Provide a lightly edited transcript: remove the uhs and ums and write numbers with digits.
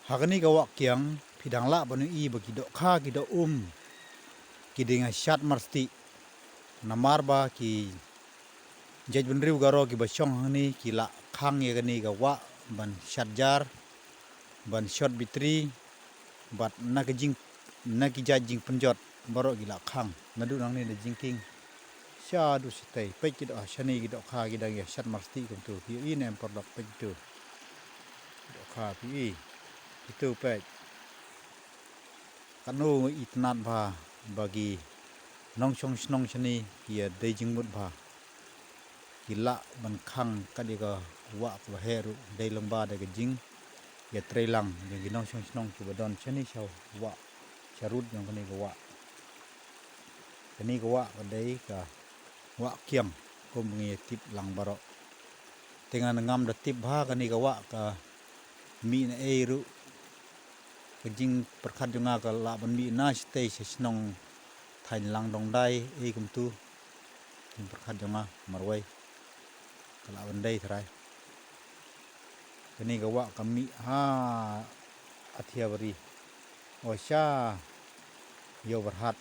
Hakani ka wak kiang pidang la banu I bagi dok kha ki dok ki dengan syat marsti namar ba ki jej benriu garo ki basyong hani ki la khang ye gani ka wak ban syat jar ban shot bitri bat nakajing naki jajing penjot baro ki la khang nadu nang ni jingking sya du sitai pe ki dok shani ki dok kha ki dang ya syat marsti kum tu ki I nem por dok pe tu dok kha pi itu pe kanu itnat ba bagi nong snong chani ya dei jingmut ba kila ban khang kadi ka wa ba heru dei lomba de jing ya trelang yang nong snong ki badon chani shaw wa charut yang kani ka wa dei ka wa kiang ko ngi tip lang baro tengan ngam da tip ba kani ka wa ka mi na eru kajing perkhat junga ka la ban mi na stay snong thain lang dong dai e kum tu perkhat junga marwai kala ban dai thrai kani ka wa ka mi ha athia bari o sha yo berhat